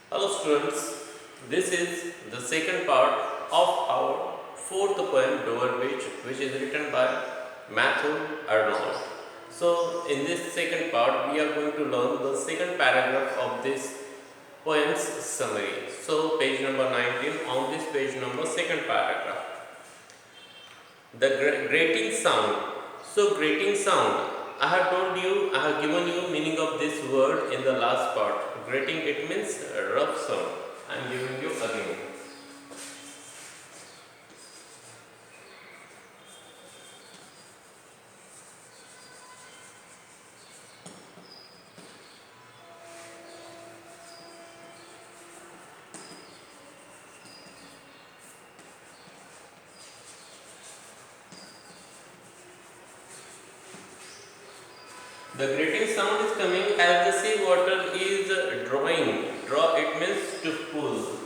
Hello students, this is the second part of our fourth poem Dover Beach, which is written by Matthew Arnold. So in this second part we are going to learn the second paragraph of this poem's summary. So page number 19, on this page number second paragraph. The grating sound. So grating sound. I have told you, I have given you meaning of this word in the last part. Grating, it means rough sound. I am giving you again. The grating sound is coming as the sea water is drawing. Draw, it means to pull.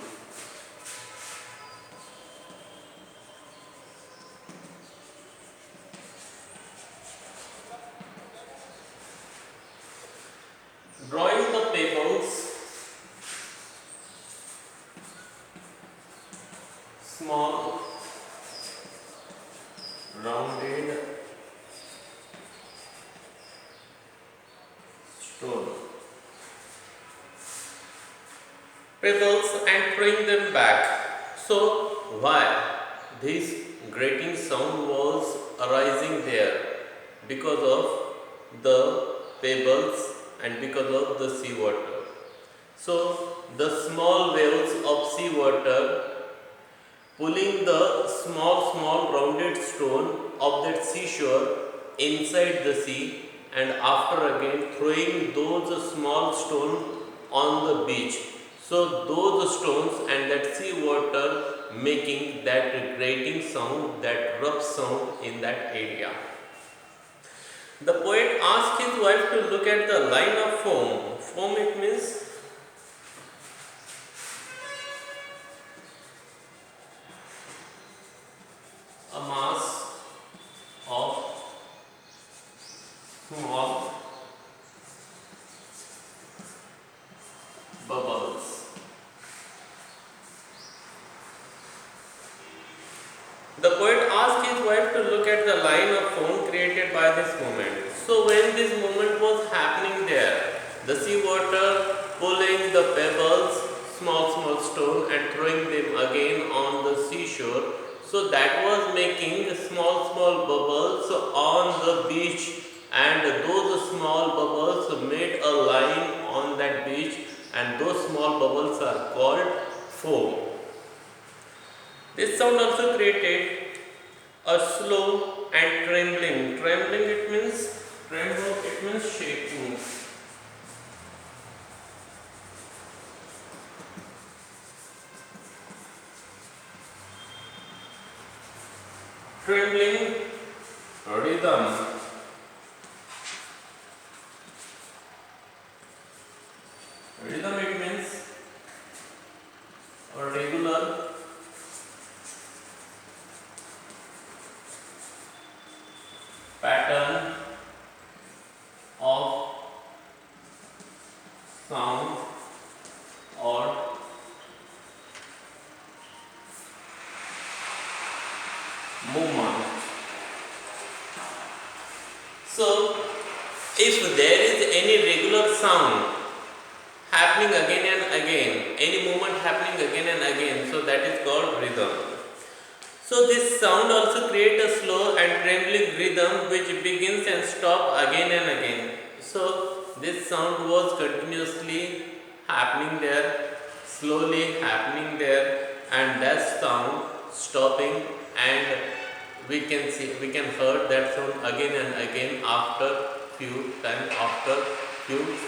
Drawing the pebbles, small, rounded stone. Pebbles and throwing them back. So, why this grating sound was arising there? Because of the pebbles and because of the sea water. So, the small waves of sea water pulling the small rounded stone of that seashore inside the sea, and after again throwing those small stones on the beach. So those stones and that sea water making that grating sound, that rough sound in that area. The poet asked his wife to look at the line of foam. Foam, it means a mass of small bubbles. The poet asked his wife to look at the line of foam created by this movement. So when this movement was happening there, the sea water pulling the pebbles, small stone, and throwing them again on the seashore, so that was making small bubbles on the beach, and those small bubbles made a line on that beach, and those small bubbles are called foam. This sound also created a slow and trembling. Trembling, it means tremble, it means shaking. Trembling rhythm. Rhythm, it means a regular pattern of sound or movement. So, if there is any regular sound happening again and again, any movement happening again and again, so that is called rhythm. So this sound also creates a slow and trembling rhythm which begins and stops again and again. So this sound was continuously happening there, slowly happening there, and that sound stopping, and we can hear that sound again and again after few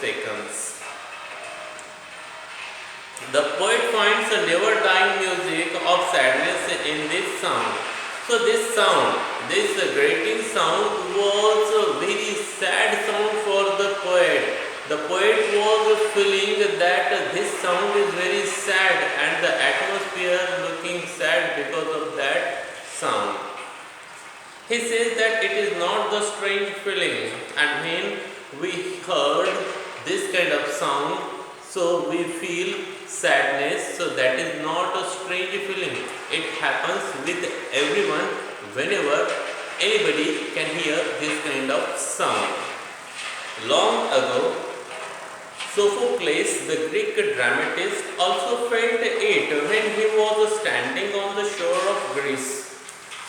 seconds. The poet finds a never dying music of sadness in this sound. So this sound, this grating sound was a very sad sound for the poet. The poet was feeling that this sound is very sad and the atmosphere looking sad because of that sound. He says that it is not the strange feeling, and when we heard this kind of sound, so we feel sadness, so that is not a strange feeling. It happens with everyone whenever anybody can hear this kind of sound. Long ago, Sophocles, the Greek dramatist, also felt it when he was standing on the shore of Greece.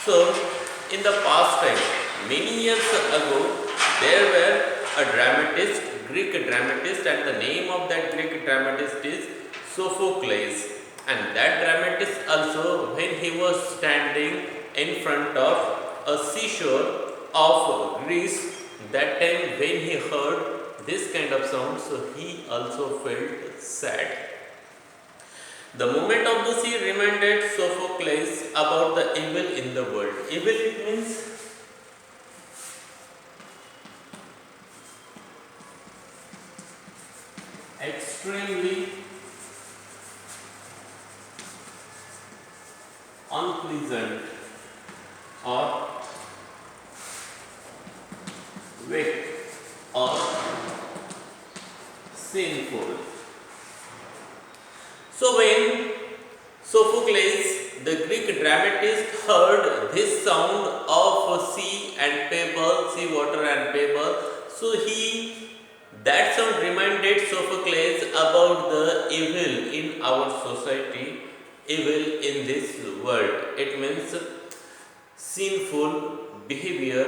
So, in the past time, many years ago, there were a dramatist, Greek dramatist, and the name of that Greek dramatist is Sophocles. And that dramatist also, when he was standing in front of a seashore of Greece, that time when he heard this kind of sound, so he also felt sad. The movement of the sea reminded Sophocles about the evil in the world. Evil, it means extremely unpleasant or wicked or sinful. So when Sophocles, the Greek dramatist, heard this sound of sea and pebble, sea water and pebble, so that sound reminded Sophocles about the evil in our society, evil in this world. It means sinful behavior,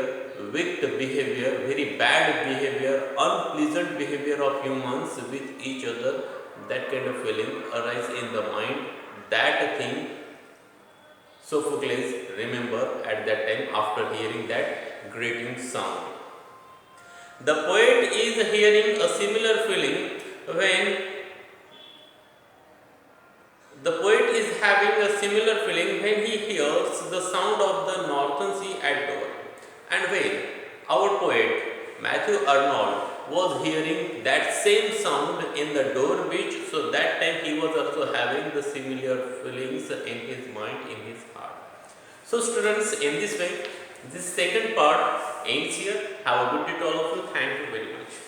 wicked behavior, very bad behavior, unpleasant behavior of humans with each other. That kind of feeling arise in the mind. That thing Sophocles remember at that time after hearing that grating sound. The poet is hearing a similar feeling when the poet is having a similar feeling when he hears the sound of the northern sea at door. And when our poet Matthew Arnold was hearing that same sound in the door beach, so that time he was also having the similar feelings in his mind, in his heart. So students, in this way, this second part ends here. Have a good day to all of you. Thank you very much.